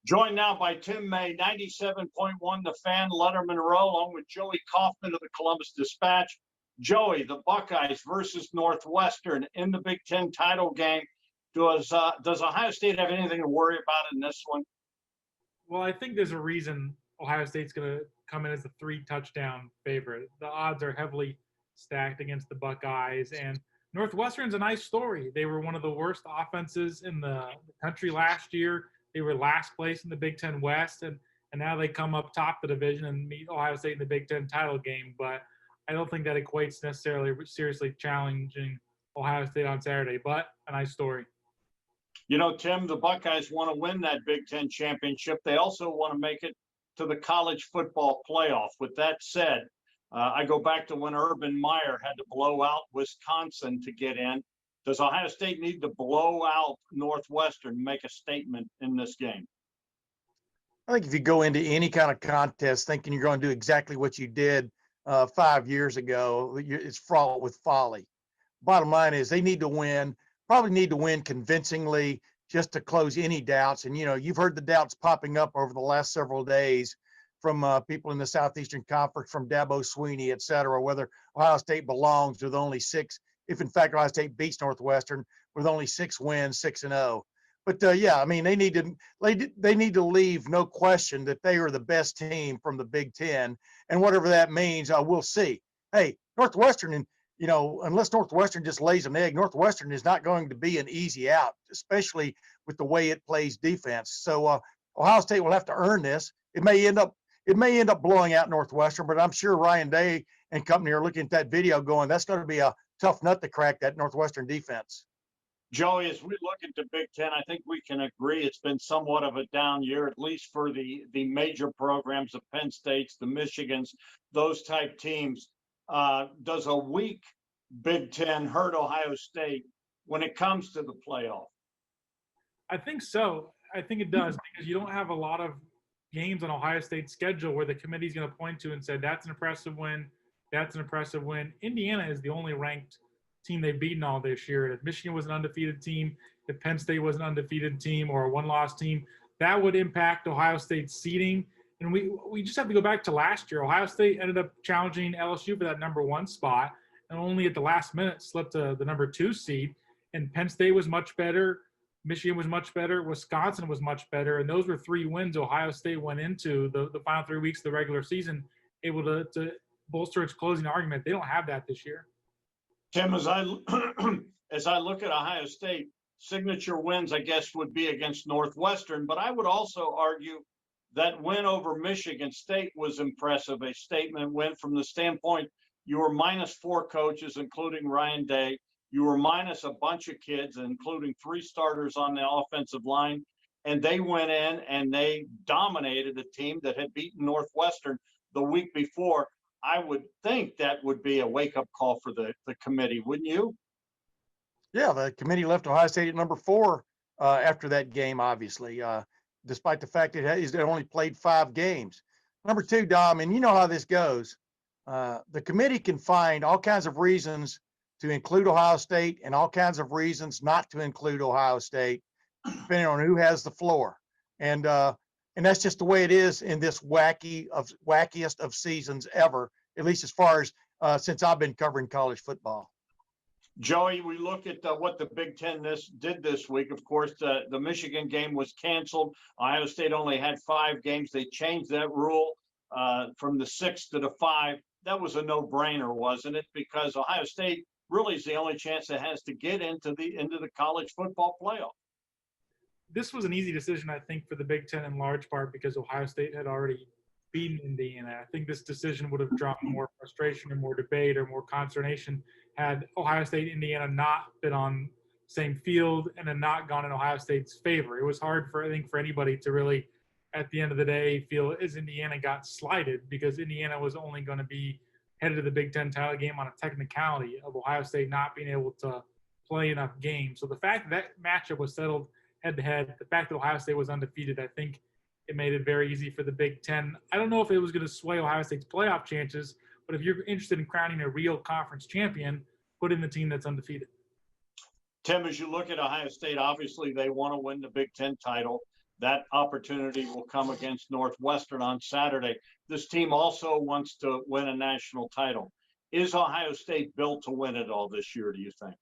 Joined now by Tim May, 97.1 The Fan, Letterman Row, along with Joey Kaufman of the Columbus Dispatch. Joey, the Buckeyes versus Northwestern in the Big Ten title game. Does Ohio State have anything to worry about in this one? Well, I think there's a reason Ohio State's going to come in as a 3-touchdown favorite. The odds are heavily stacked against the Buckeyes, and Northwestern's a nice story. They were one of the worst offenses in the country last year. They were last place in the Big Ten West, and now they come up top the division and meet Ohio State in the Big Ten title game. But I don't think that equates necessarily seriously challenging Ohio State on Saturday, but a nice story. You know, Tim, the Buckeyes want to win that Big Ten championship. They also want to make it to the college football playoff. With that said, I go back to when Urban Meyer had to blow out Wisconsin to get in. Does Ohio State need to blow out Northwestern to make a statement in this game? I think if you go into any kind of contest thinking you're going to do exactly what you did 5 years ago, it's fraught with folly. Bottom line is they need to win, probably need to win convincingly just to close any doubts. And, you know, you've heard the doubts popping up over the last several days from people in the Southeastern Conference, from Dabo Sweeney, et cetera, whether Ohio State belongs with only 6, if in fact Ohio State beats Northwestern with only 6 wins, 6-0. But yeah, I mean, they need to leave no question that they are the best team from the Big Ten, and whatever that means, we'll see. Hey, Northwestern, and you know, unless Northwestern just lays an egg, Northwestern is not going to be an easy out, especially with the way it plays defense. So Ohio State will have to earn this. It may end up blowing out Northwestern, but I'm sure Ryan Day and company are looking at that video going, that's going to be a tough nut to crack, that Northwestern defense. Joey, as we look at the Big Ten, I think we can agree it's been somewhat of a down year, at least for the major programs, the Penn States, the Michigans, those type teams. Does a weak Big Ten hurt Ohio State when it comes to the playoff? I think so. I think it does, because you don't have a lot of games on Ohio State's schedule where the committee's going to point to and say, that's an impressive win, that's an impressive win. Indiana is the only ranked team they've beaten all this year. If Michigan was an undefeated team, if Penn State was an undefeated team or a one-loss team, that would impact Ohio State's seeding. And we just have to go back to last year. Ohio State ended up challenging LSU for that number 1 spot, and only at the last minute slipped to the number 2 seed. And Penn State was much better. Michigan was much better. Wisconsin was much better. And those were 3 wins Ohio State went into the final 3 weeks of the regular season, able to bolster its closing argument. They don't have that this year. Tim, as I look at Ohio State, signature wins, I guess, would be against Northwestern. But I would also argue that win over Michigan State was impressive, a statement win from the standpoint you were minus 4 coaches, including Ryan Day. You were minus a bunch of kids, including 3 starters on the offensive line. And they went in and they dominated a team that had beaten Northwestern the week before. I would think that would be a wake-up call for the committee, wouldn't you? Yeah, the committee left Ohio State at number 4 after that game, obviously, despite the fact that it only played 5 games. Number 2, Dom, and you know how this goes. The committee can find all kinds of reasons to include Ohio State and all kinds of reasons not to include Ohio State, depending on who has the floor. And that's just the way it is in this wackiest of seasons ever, at least as far as since I've been covering college football. Joey, we look at what the Big Ten did this week. Of course, the Michigan game was canceled. Ohio State only had 5 games. They changed that rule from the 6 to the 5. That was a no-brainer, wasn't it? Because Ohio State really is the only chance it has to get into the college football playoff. This was an easy decision, I think, for the Big Ten in large part because Ohio State had already beaten Indiana. I think this decision would have drawn more frustration or more debate or more consternation had Ohio State, Indiana not been on the same field and had not gone in Ohio State's favor. It was hard for anybody to really, at the end of the day, feel as Indiana got slighted because Indiana was only going to be headed to the Big Ten title game on a technicality of Ohio State not being able to play enough games. So the fact that matchup was settled head-to-head, the fact that Ohio State was undefeated, I think it made it very easy for the Big Ten. I don't know if it was going to sway Ohio State's playoff chances, but if you're interested in crowning a real conference champion, put in the team that's undefeated. Tim, as you look at Ohio State, obviously they want to win the Big Ten title. that opportunity will come against Northwestern on Saturday. This team also wants to win a national title. Is Ohio State built to win it all this year, do you think?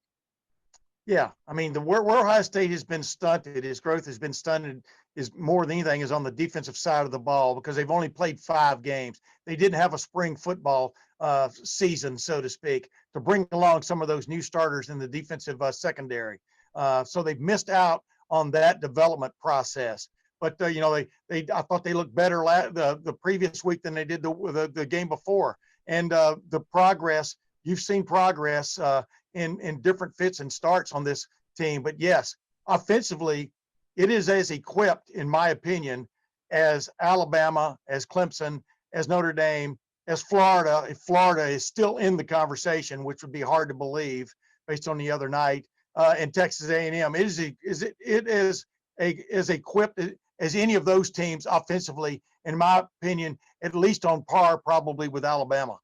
Yeah, I mean, where Ohio State has been stunted, his growth has been stunted, is more than anything is on the defensive side of the ball, because they've only played 5 games. They didn't have a spring football season, so to speak, to bring along some of those new starters in the defensive secondary. So they've missed out on that development process. But you know, I thought they looked better the previous week than they did the game before, and the progress, you've seen progress in different fits and starts on this team. But yes, offensively, it is as equipped, in my opinion, as Alabama, as Clemson, as Notre Dame, as Florida. If Florida is still in the conversation, which would be hard to believe based on the other night, and Texas A&M, it is as equipped as any of those teams offensively, in my opinion, at least on par probably with Alabama.